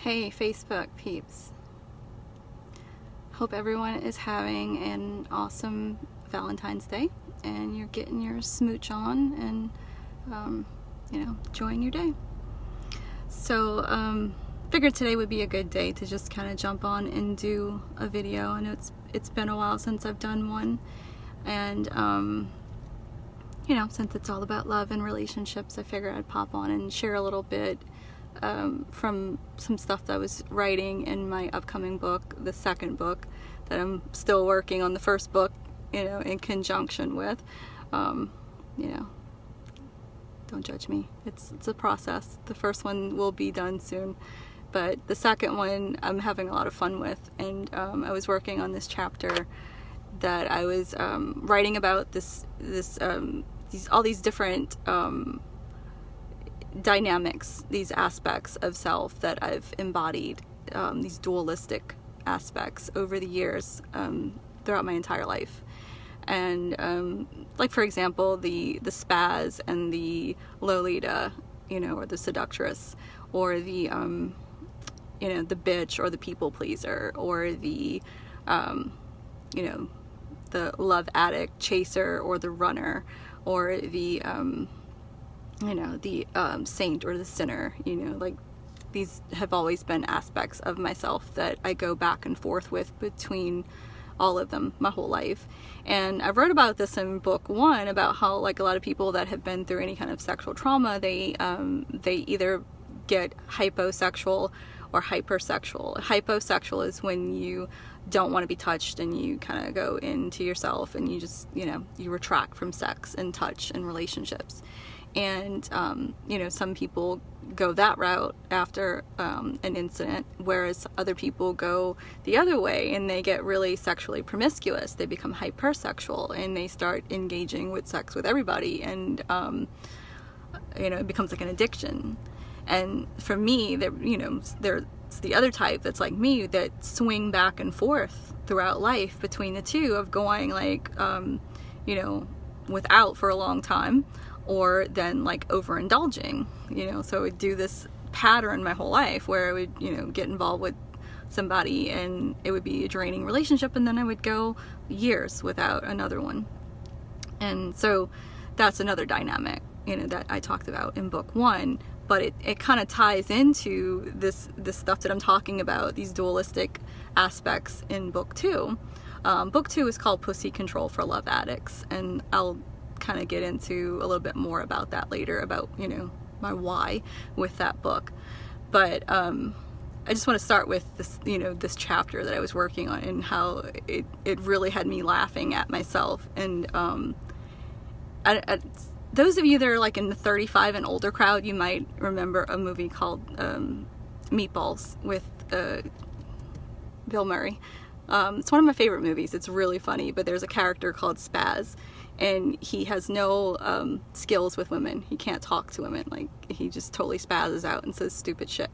Hey Facebook peeps. Hope everyone is having an awesome Valentine's Day and you're getting your smooch on and enjoying your day. So figured today would be a good day to just kind of jump on and do a video. I know it's been a while since I've done one, and since it's all about love and relationships, I figured I'd pop on and share a little bit from some stuff that I was writing in my upcoming book, the second book that I'm still working on the first book, in conjunction with. Don't judge me. It's a process. The first one will be done soon, but the second one I'm having a lot of fun with, and I was working on this chapter that I was writing about all these different dynamics, these aspects of self that I've embodied, these dualistic aspects over the years, throughout my entire life. And like, for example, the spaz and the Lolita, or the seductress, or the bitch, or the people pleaser, or the the love addict chaser, or the runner, or the saint or the sinner. Like, these have always been aspects of myself that I go back and forth with between all of them my whole life. And I wrote about this in book one, about how, like, a lot of people that have been through any kind of sexual trauma, they either get hyposexual or hypersexual. Hyposexual is when you don't want to be touched and you kind of go into yourself and you just, you retract from sex and touch and relationships. And some people go that route after an incident, whereas other people go the other way and they get really sexually promiscuous. They become hypersexual and they start engaging with sex with everybody, and it becomes like an addiction. And for me, there's the other type that's like me, that swing back and forth throughout life between the two, of going like without for a long time, or then like overindulging, so I would do this pattern my whole life where I would, get involved with somebody and it would be a draining relationship, and then I would go years without another one. And so that's another dynamic, that I talked about in book one, but it kind of ties into this stuff that I'm talking about, these dualistic aspects, in book two. Book two is called Pussy Control for Love Addicts, and I'll kind of get into a little bit more about that later, about my why with that book. But I just want to start with this this chapter that I was working on, and how it really had me laughing at myself. And those of you that are like in the 35 and older crowd, you might remember a movie called Meatballs with Bill Murray. It's one of my favorite movies. It's really funny, but there's a character called Spaz, and he has no skills with women. He can't talk to women. Like, he just totally spazzes out and says stupid shit.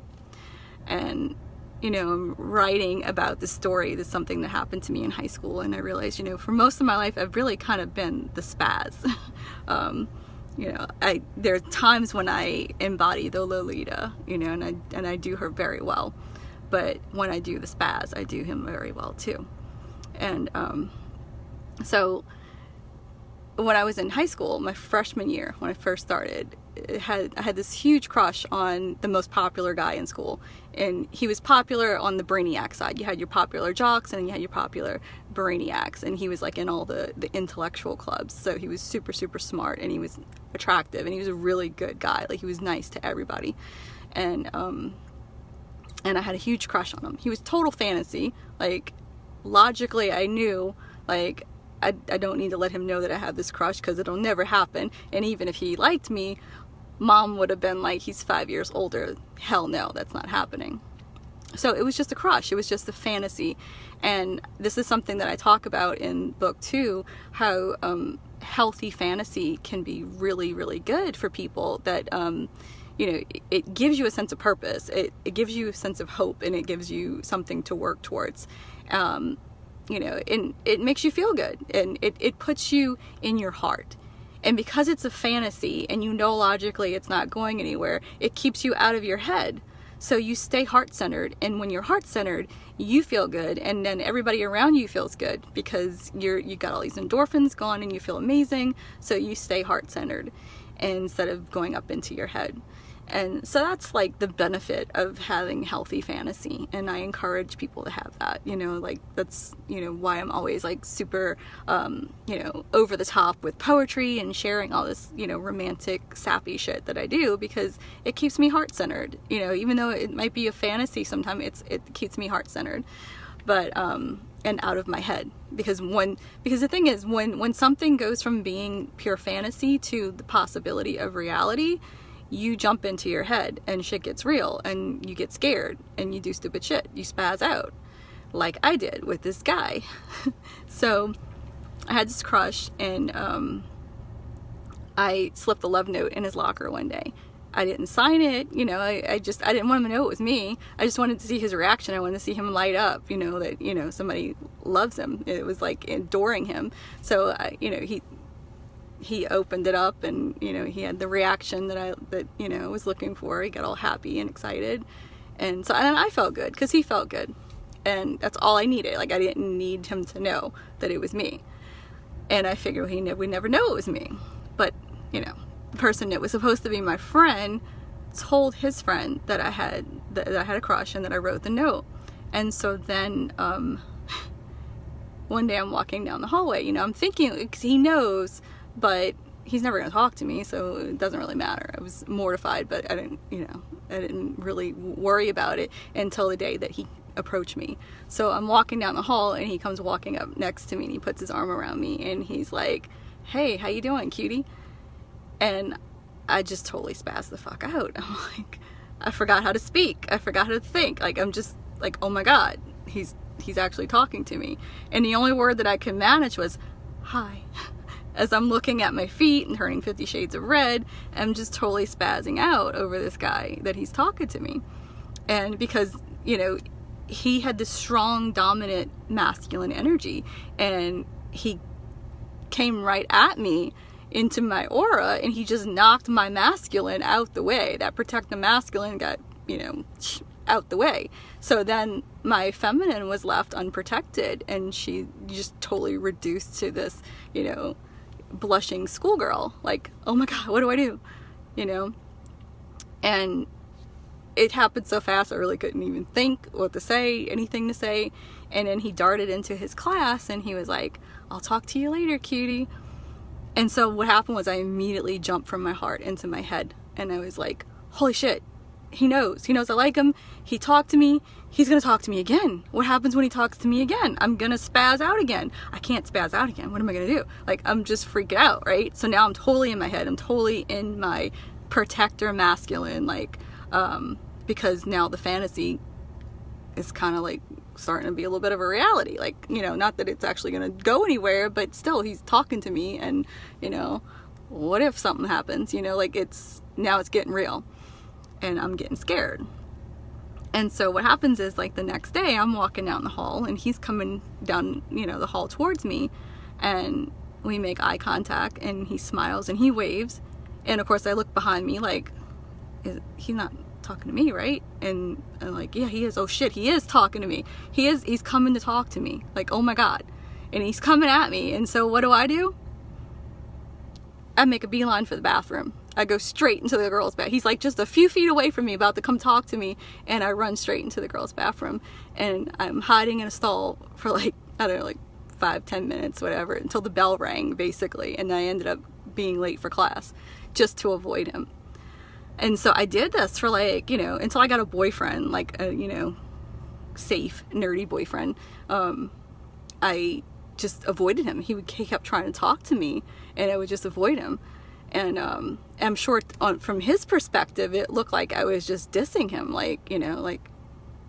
And I'm writing about this story. This is something that happened to me in high school, and I realized, for most of my life, I've really kind of been the spaz. There are times when I embody the Lolita, and I do her very well. But when I do the spaz, I do him very well too. And so when I was in high school, my freshman year, when I first started, I had this huge crush on the most popular guy in school. And he was popular on the brainiac side. You had your popular jocks, and then you had your popular brainiacs. And he was like in all the intellectual clubs. So he was super, super smart, and he was attractive, and he was a really good guy. Like, he was nice to everybody. And I had a huge crush on him. He was total fantasy. Like, logically, I knew, like, I don't need to let him know that I have this crush, because it'll never happen. And even if he liked me, Mom would have been like, he's 5 years older. Hell no, that's not happening. So it was just a crush. It was just a fantasy. And this is something that I talk about in book two, how healthy fantasy can be really, really good for people. That it gives you a sense of purpose. It gives you a sense of hope, and it gives you something to work towards. And it makes you feel good, and it puts you in your heart. And because it's a fantasy, and logically it's not going anywhere, it keeps you out of your head. So you stay heart-centered, and when you're heart-centered, you feel good, and then everybody around you feels good because you got all these endorphins going and you feel amazing. So you stay heart-centered instead of going up into your head. And so that's like the benefit of having healthy fantasy, and I encourage people to have that, you know, like that's, you know, why I'm always like super, you know, over the top with poetry and sharing all this, you know, romantic sappy shit that I do, because it keeps me heart-centered, you know, even though it might be a fantasy sometimes, it keeps me heart-centered, but and out of my head, because the thing is, when something goes from being pure fantasy to the possibility of reality, you jump into your head and shit gets real, and you get scared and you do stupid shit. You spaz out like I did with this guy. So I had this crush, and I slipped a love note in his locker one day. I didn't sign it, you know, I didn't want him to know it was me. I just wanted to see his reaction. I wanted to see him light up, you know, that, you know, somebody loves him. It was like adoring him. So, you know, he opened it up, and, you know, he had the reaction that you know, was looking for. He got all happy and excited, and I felt good because he felt good, and that's all I needed. Like, I didn't need him to know that it was me, and I figured we'd never know it was me. But, you know, the person that was supposed to be my friend told his friend that I had a crush and that I wrote the note. And so then one day I'm walking down the hallway, you know, I'm thinking, because he knows, but he's never going to talk to me, so it doesn't really matter. I was mortified, but I didn't really worry about it until the day that he approached me. So I'm walking down the hall, and he comes walking up next to me, and he puts his arm around me, and he's like, "Hey, how you doing, cutie?" And I just totally spazzed the fuck out. I'm like, I forgot how to speak. I forgot how to think. Like, I'm just like, oh my God, he's actually talking to me. And the only word that I could manage was, "Hi." As I'm looking at my feet and turning 50 shades of red, I'm just totally spazzing out over this guy that he's talking to me. And because, you know, he had this strong, dominant, masculine energy, and he came right at me into my aura, and he just knocked my masculine out the way. That protective masculine got, you know, out the way. So then my feminine was left unprotected, and she just totally reduced to this, you know, blushing schoolgirl, like, oh my God, what do I do, you know? And it happened so fast, I really couldn't even think what to say, anything to say. And then he darted into his class, and he was like, "I'll talk to you later, cutie." And so what happened was I immediately jumped from my heart into my head, and I was like, holy shit, he knows I like him. He talked to me. He's gonna talk to me again. What happens when he talks to me again? I'm gonna spaz out again. I can't spaz out again. What am I gonna do? Like, I'm just freaking out, right? So now I'm totally in my head. I'm totally in my protector masculine, like, because now the fantasy is kind of like starting to be a little bit of a reality. Like, you know, not that it's actually gonna go anywhere, but still, he's talking to me, and, you know, what if something happens? You know, like, now it's getting real, and I'm getting scared. And so what happens is, like, the next day I'm walking down the hall, and he's coming down, you know, the hall towards me, and we make eye contact, and he smiles and he waves, and of course I look behind me like, he's not talking to me, right? And I'm like, yeah, he is. Oh shit, he is talking to me. He's coming to talk to me. Like, oh my God. And he's coming at me. And so what do? I make a beeline for the bathroom. I go straight into the girls' bath. He's like just a few feet away from me, about to come talk to me, and I run straight into the girls' bathroom, and I'm hiding in a stall for, like, I don't know, like 5-10 minutes, whatever, until the bell rang, basically, and I ended up being late for class just to avoid him. And so I did this for, like, you know, until I got a boyfriend, like a, you know, safe, nerdy boyfriend. I just avoided him. He kept trying to talk to me, and I would just avoid him. And I'm sure from his perspective, it looked like I was just dissing him. Like, you know, like,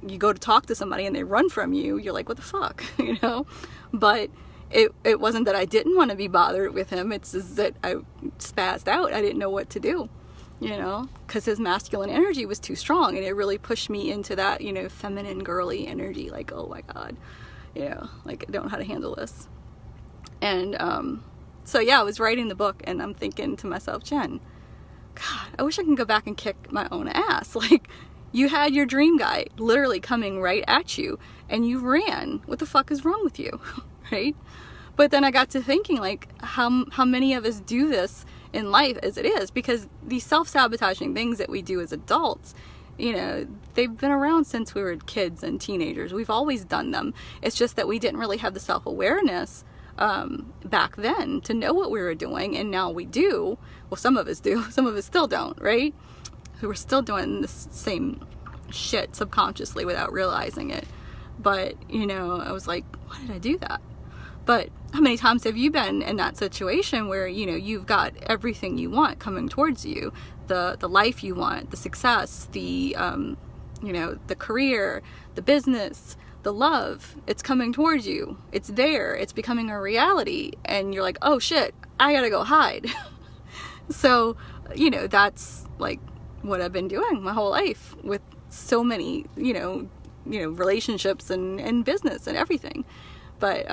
you go to talk to somebody and they run from you, you're like, what the fuck, you know? But it wasn't that I didn't want to be bothered with him. It's just that I spazzed out. I didn't know what to do, you know, because his masculine energy was too strong, and it really pushed me into that, you know, feminine, girly energy. Like, oh my God, you know, like, I don't know how to handle this. And so yeah, I was writing the book, and I'm thinking to myself, Jen, God, I wish I could go back and kick my own ass. Like, You had your dream guy literally coming right at you and you ran. What the fuck is wrong with you? Right? But then I got to thinking, like, how many of us do this in life as it is? Because these self-sabotaging things that we do as adults, you know, they've been around since we were kids and teenagers. We've always done them. It's just that we didn't really have the self-awareness back then to know what we were doing, and now we do. Well, some of us do. Some of us still don't, right? So we're still doing the same shit subconsciously without realizing it. But, you know, I was like, why did I do that? But how many times have you been in that situation where, you know, you've got everything you want coming towards you, the life you want, the success, the, you know, the career, the business, the love, it's coming towards you. It's there. It's becoming a reality. And you're like, oh shit, I gotta go hide. So, you know, that's like what I've been doing my whole life with so many, you know, relationships and business and everything. But,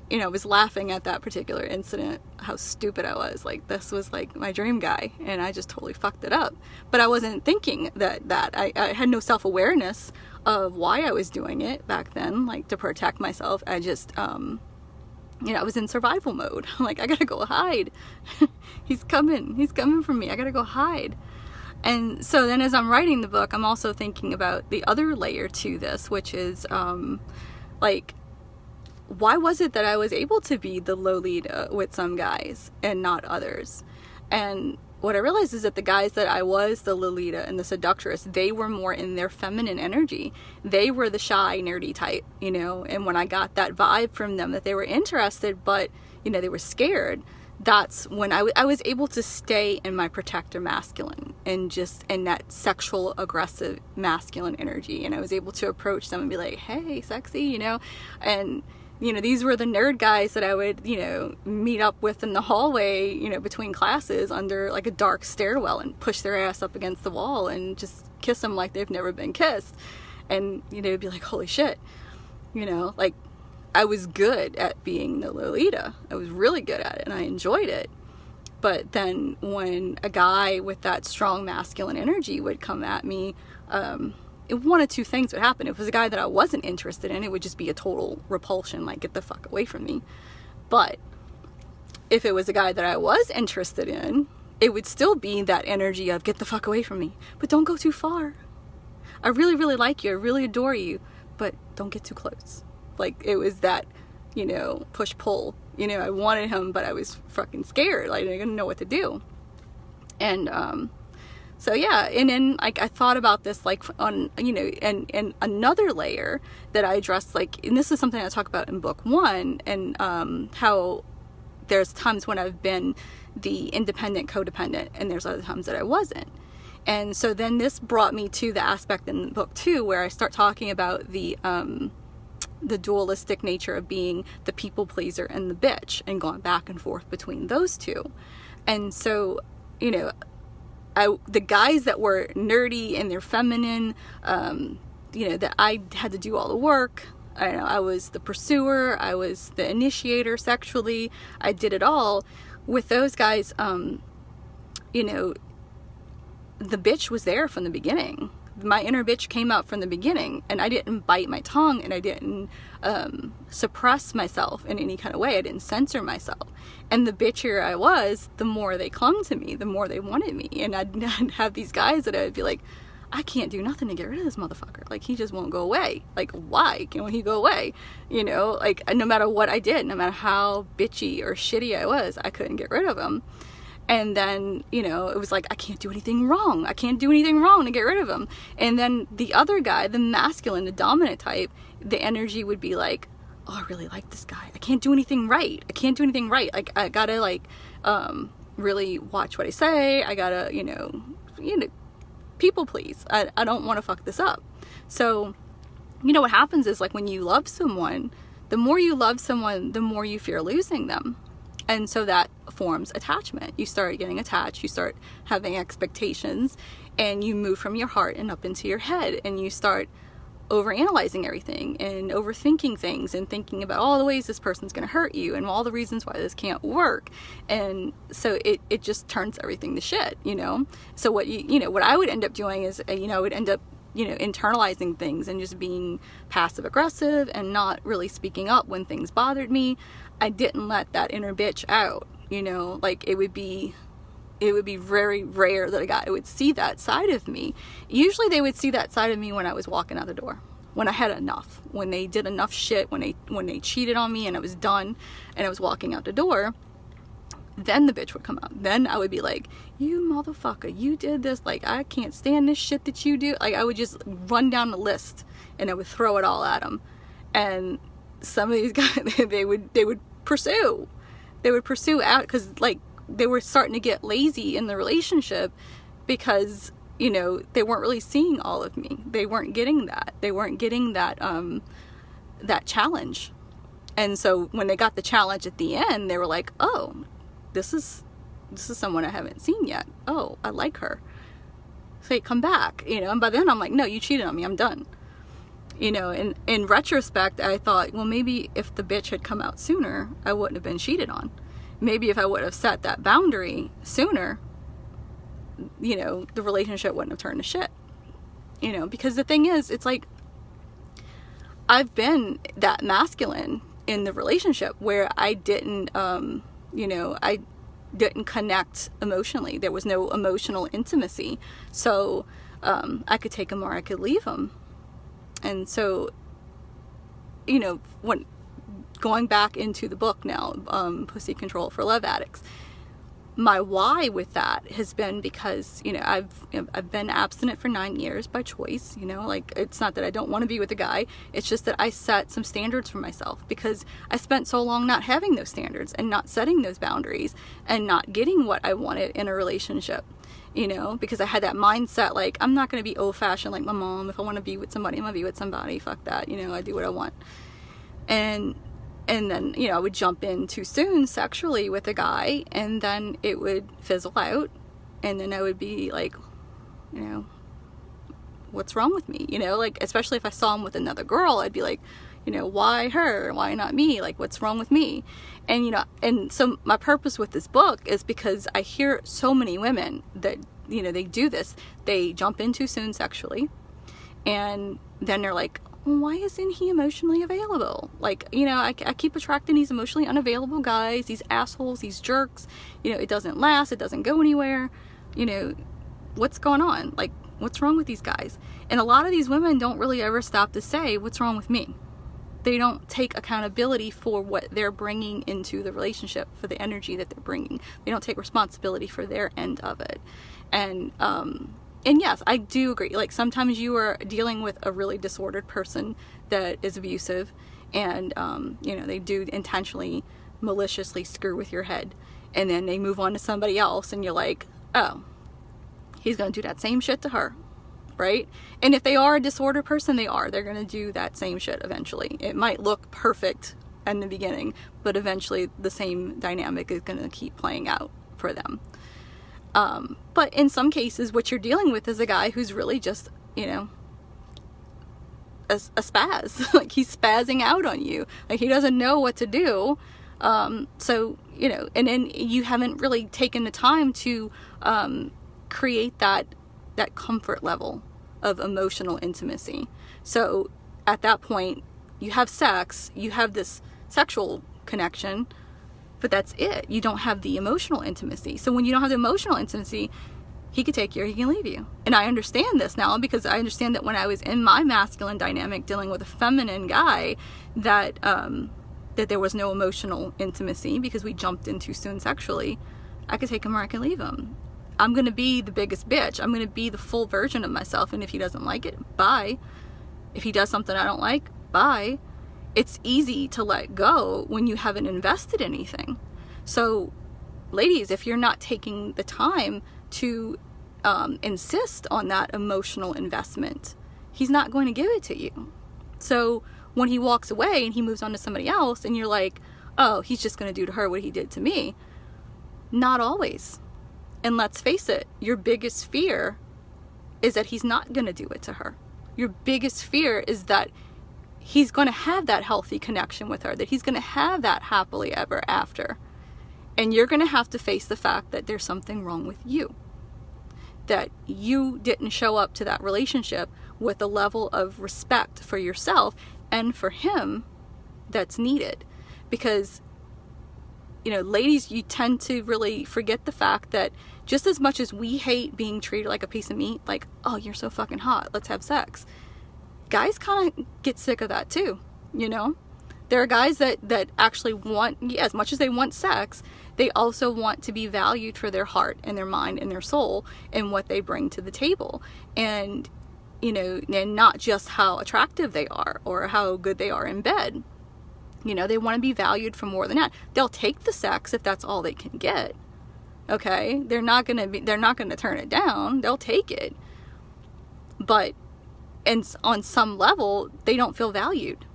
you know, I was laughing at that particular incident, how stupid I was. Like, this was like my dream guy, and I just totally fucked it up. But I wasn't thinking that I had no self-awareness of why I was doing it back then, like to protect myself. I just, you know, I was in survival mode. Like, I gotta go hide. He's coming for me. I gotta go hide. And so then as I'm writing the book, I'm also thinking about the other layer to this, which is, like, why was it that I was able to be the Lolita with some guys and not others? And what I realized is that the guys that I was the Lolita and the seductress, they were more in their feminine energy. They were the shy, nerdy type, you know, and when I got that vibe from them that they were interested, but, you know, they were scared, that's when I was able to stay in my protector masculine and just in that sexual aggressive masculine energy. And I was able to approach them and be like, hey, sexy, you know, and you know, these were the nerd guys that I would, you know, meet up with in the hallway, you know, between classes under like a dark stairwell and push their ass up against the wall and just kiss them like they've never been kissed. And, you know, it'd be like, holy shit, you know, like I was good at being the Lolita. I was really good at it and I enjoyed it. But then when a guy with that strong masculine energy would come at me, one of two things would happen. If it was a guy that I wasn't interested in, it would just be a total repulsion, like, get the fuck away from me. But if it was a guy that I was interested in, it would still be that energy of get the fuck away from me, but don't go too far. I really, really like you. I really adore you, but don't get too close. Like, it was that, you know, push-pull. You know, I wanted him, but I was fucking scared. Like, I didn't know what to do. And, so yeah, and then like I thought about this like on, you know, and another layer that I addressed, like, and this is something I talk about in book 1, and how there's times when I've been the independent codependent and there's other times that I wasn't. And so then this brought me to the aspect in book 2 where I start talking about the dualistic nature of being the people pleaser and the bitch and going back and forth between those two. And so, you know, the guys that were nerdy and they're feminine, you know, that I had to do all the work. I don't know, I was the pursuer, I was the initiator sexually, I did it all. With those guys, you know, the bitch was there from the beginning. My inner bitch came out from the beginning, and I didn't bite my tongue, and I didn't suppress myself in any kind of way. I didn't censor myself. And the bitchier I was, the more they clung to me, the more they wanted me. And I'd have these guys that I'd be like, I can't do nothing to get rid of this motherfucker. Like, he just won't go away. Like, why can't he go away? You know, like, no matter what I did, no matter how bitchy or shitty I was, I couldn't get rid of him. And then, you know, it was like, I can't do anything wrong. I can't do anything wrong to get rid of him. And then the other guy, the masculine, the dominant type, the energy would be like, oh, I really like this guy. I can't do anything right. I can't do anything right. Like, I gotta, like, really watch what I say. I gotta, you know, people please. I don't want to fuck this up. So, you know, what happens is, like, when you love someone, the more you love someone, the more you fear losing them. And so that forms attachment. You start getting attached, you start having expectations, and you move from your heart and up into your head, and you start overanalyzing everything and overthinking things and thinking about all the ways this person's going to hurt you and all the reasons why this can't work. And so it just turns everything to shit, you know? So what what I would end up doing is, you know, I would end up internalizing things and just being passive aggressive and not really speaking up when things bothered me, I didn't let that inner bitch out. Like it would be very rare that a guy would see that side of me. Usually they would see that side of me when I was walking out the door, when I had enough, when they did enough shit, when they cheated on me and I was done and I was walking out the door. Then the bitch would come out. Then I would be like, you motherfucker, you did this. Like, I can't stand this shit that you do. Like, I would just run down the list and I would throw it all at them. And some of these guys, they would pursue. They would pursue out because, like, they were starting to get lazy in the relationship because, they weren't really seeing all of me. They weren't getting that. They weren't getting that, that challenge. And so when they got the challenge at the end, they were like, oh, this is someone I haven't seen yet. Oh, I like her. Say, come back, and by then I'm like, no, you cheated on me, I'm done. And in retrospect, I thought, well, maybe if the bitch had come out sooner, I wouldn't have been cheated on. Maybe if I would have set that boundary sooner, the relationship wouldn't have turned to shit. Because the thing is, it's like, I've been that masculine in the relationship where I didn't, I didn't connect emotionally. There was no emotional intimacy. So I could take him or I could leave him. And so, when going back into the book now, Pussy Control for Love Addicts, my why with that has been because, I've been abstinent for 9 years by choice, like, it's not that I don't want to be with a guy, it's just that I set some standards for myself because I spent so long not having those standards and not setting those boundaries and not getting what I wanted in a relationship, because I had that mindset, like, I'm not going to be old-fashioned like my mom. If I want to be with somebody, I'm going to be with somebody, fuck that, I do what I want. And then, I would jump in too soon sexually with a guy, and then it would fizzle out, and then I would be like, what's wrong with me? Like, especially if I saw him with another girl, I'd be like, why her? Why not me? Like, what's wrong with me? And, and so my purpose with this book is because I hear so many women that, they do this. They jump in too soon sexually, and then they're like, why isn't he emotionally available? Like, I keep attracting these emotionally unavailable guys, these assholes, these jerks. It doesn't last, it doesn't go anywhere. What's going on? Like, what's wrong with these guys? And a lot of these women don't really ever stop to say, what's wrong with me? They don't take accountability for what they're bringing into the relationship, for the energy that they're bringing. They don't take responsibility for their end of it. And yes, I do agree. Like, sometimes you are dealing with a really disordered person that is abusive, and, they do intentionally, maliciously screw with your head. And then they move on to somebody else, and you're like, oh, he's going to do that same shit to her, right? And if they are a disordered person, they're going to do that same shit eventually. It might look perfect in the beginning, but eventually the same dynamic is going to keep playing out for them. But in some cases, what you're dealing with is a guy who's really just, a spaz. Like, he's spazzing out on you. Like, he doesn't know what to do. So, and then you haven't really taken the time to create that comfort level of emotional intimacy. So at that point, you have sex, you have this sexual connection, but that's it. You don't have the emotional intimacy. So when you don't have the emotional intimacy, he could take you or he can leave you. And I understand this now because I understand that when I was in my masculine dynamic dealing with a feminine guy, that that there was no emotional intimacy because we jumped in too soon sexually. I could take him or I can leave him. I'm going to be the biggest bitch. I'm going to be the full version of myself. And if he doesn't like it, bye. If he does something I don't like, bye. It's easy to let go when you haven't invested anything. So, ladies, if you're not taking the time to insist on that emotional investment, he's not going to give it to you. So when he walks away and he moves on to somebody else and you're like, oh, he's just going to do to her what he did to me. Not always. And let's face it, your biggest fear is that he's not going to do it to her. Your biggest fear is that he's going to have that healthy connection with her, that he's going to have that happily ever after. And you're going to have to face the fact that there's something wrong with you. that you didn't show up to that relationship with a level of respect for yourself and for him that's needed. Because, ladies, you tend to really forget the fact that just as much as we hate being treated like a piece of meat, like, oh, you're so fucking hot, let's have sex, guys kind of get sick of that too. There are guys that actually want, as much as they want sex, they also want to be valued for their heart and their mind and their soul and what they bring to the table. And, and not just how attractive they are or how good they are in bed. They want to be valued for more than that. They'll take the sex if that's all they can get. Okay? They're not going to turn it down. They'll take it. But on some level, they don't feel valued.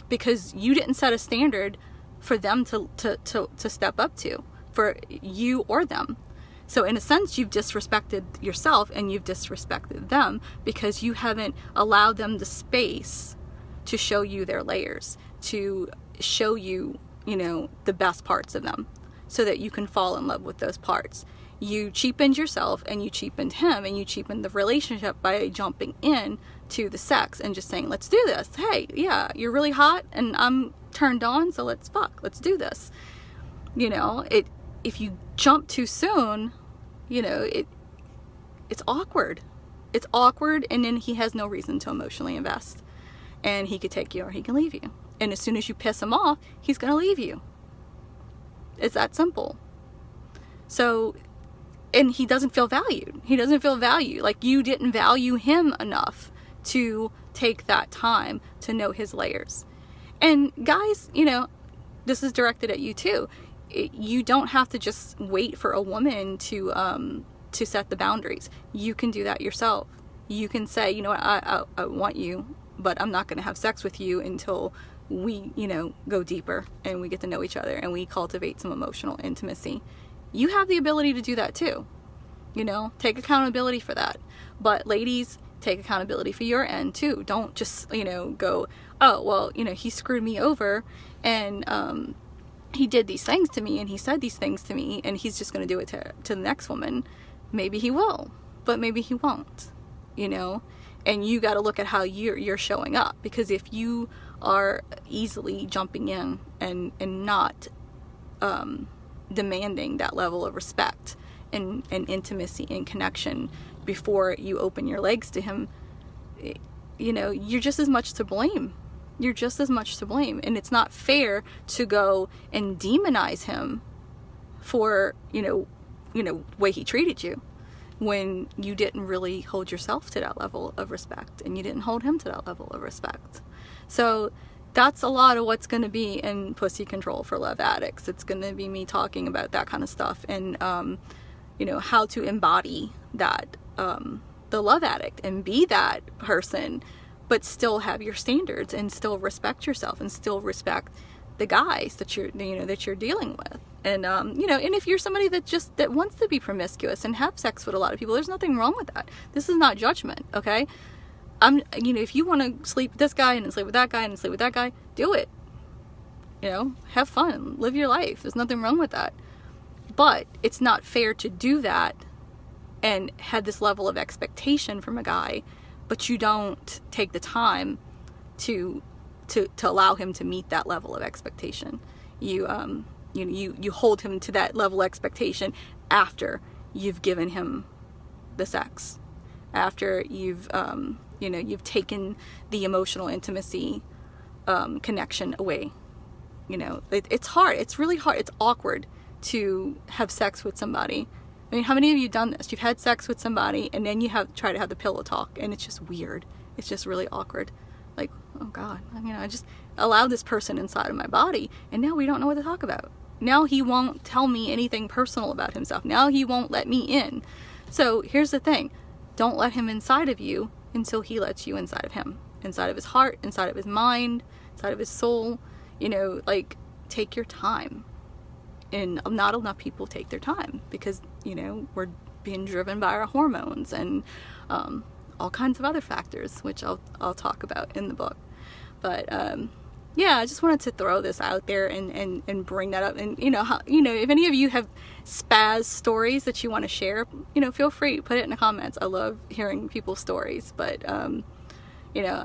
Because you didn't set a standard for them to step up to, for you or them. So in a sense, you've disrespected yourself and you've disrespected them because you haven't allowed them the space to show you their layers, to show you, the best parts of them so that you can fall in love with those parts. You cheapened yourself and you cheapened him and you cheapened the relationship by jumping in to the sex and just saying, let's do this. Hey, yeah, you're really hot and I'm turned on, so let's do this. If you jump too soon, it's awkward. It's awkward, and then he has no reason to emotionally invest. And he could take you or he can leave you. And as soon as you piss him off, he's going to leave you. It's that simple. So, and he doesn't feel valued. He doesn't feel valued. Like you didn't value him enough to take that time to know his layers. And guys, this is directed at you too. You don't have to just wait for a woman to set the boundaries. You can do that yourself. You can say, you know what, I want you, but I'm not going to have sex with you until we, go deeper and we get to know each other and we cultivate some emotional intimacy. You have the ability to do that too. Take accountability for that. But ladies, take accountability for your end too. Don't just, go, oh, well, he screwed me over and he did these things to me and he said these things to me and he's just going to do it to the next woman. Maybe he will, but maybe he won't, and you got to look at how you're showing up, because if you are easily jumping in and not demanding that level of respect and intimacy and connection before you open your legs to him, you're just as much to blame. You're just as much to blame. And it's not fair to go and demonize him for, way he treated you when you didn't really hold yourself to that level of respect and you didn't hold him to that level of respect. So that's a lot of what's going to be in Pussy Control for Love Addicts. It's going to be me talking about that kind of stuff and, how to embody that, the love addict and be that person, but still have your standards and still respect yourself and still respect the guys that you're dealing with. And, and if you're somebody that wants to be promiscuous and have sex with a lot of people, there's nothing wrong with that. This is not judgment. Okay. If you want to sleep with this guy and then sleep with that guy and then sleep with that guy, do it. Have fun, live your life. There's nothing wrong with that. But it's not fair to do that and have this level of expectation from a guy, but you don't take the time to allow him to meet that level of expectation. You hold him to that level of expectation after you've given him the sex, after you've taken the emotional intimacy connection away. It's hard. It's really hard. It's awkward to have sex with somebody. I mean, how many of you done this? You've had sex with somebody and then you try to have the pillow talk, and it's just weird. It's just really awkward. Like, oh God, I just allowed this person inside of my body and now we don't know what to talk about. Now he won't tell me anything personal about himself. Now he won't let me in. So here's the thing. Don't let him inside of you until he lets you inside of him. Inside of his heart, inside of his mind, inside of his soul. Take your time. And not enough people take their time because, we're being driven by our hormones and all kinds of other factors, which I'll talk about in the book. But yeah, I just wanted to throw this out there and bring that up. And, you know, how, you know, if any of you have spaz stories that you want to share, you know, feel free, put it in the comments. I love hearing people's stories. But, you know,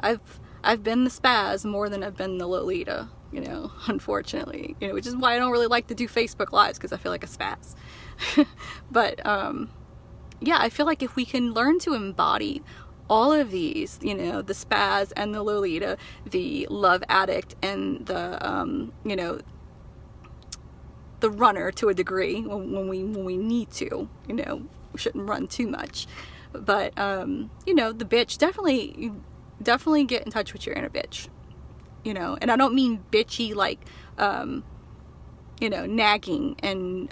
I've been the spaz more than I've been the Lolita, you know, unfortunately, you know, which is why I don't really like to do Facebook Lives, because I feel like a spaz. But, yeah, I feel like if we can learn to embody all of these, you know, the spaz and the Lolita, the love addict and the, you know, the runner to a degree when we need to, you know, we shouldn't run too much. But, you know, the bitch, definitely get in touch with your inner bitch, you know, and I don't mean bitchy like, you know, nagging and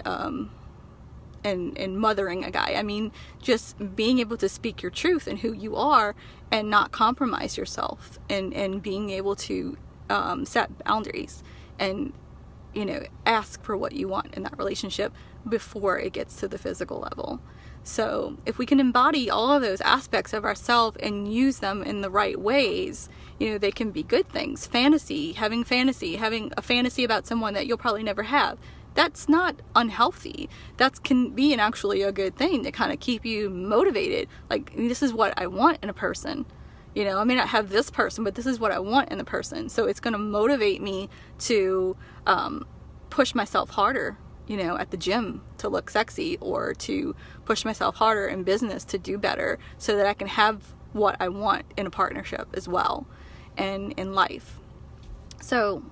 mothering a guy. I mean, just being able to speak your truth and who you are and not compromise yourself, and being able to set boundaries and, you know, ask for what you want in that relationship before it gets to the physical level. So if we can embody all of those aspects of ourselves and use them in the right ways, you know, they can be good things. Fantasy, having a fantasy about someone that you'll probably never have. That's not unhealthy. That can be actually a good thing to kind of keep you motivated. Like, this is what I want in a person. You know, I may not have this person, but this is what I want in a person. So it's going to motivate me to push myself harder, you know, at the gym to look sexy, or to push myself harder in business to do better, so that I can have what I want in a partnership as well, and in life. So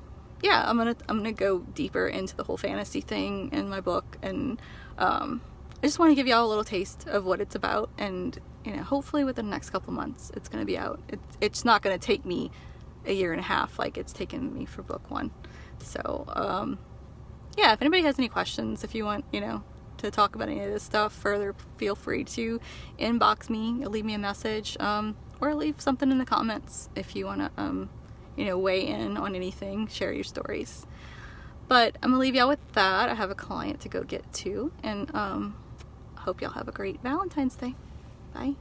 yeah, I'm gonna go deeper into the whole fantasy thing in my book, and I just want to give y'all a little taste of what it's about, and, you know, hopefully within the next couple months it's gonna be out. It's not gonna take me a year and a half like it's taken me for book one. So yeah, if anybody has any questions, if you want, you know, to talk about any of this stuff further, feel free to inbox me, leave me a message, or leave something in the comments if you want to you know, weigh in on anything, share your stories. But I'm gonna leave y'all with that. I have a client to go get to, and hope y'all have a great Valentine's Day. Bye.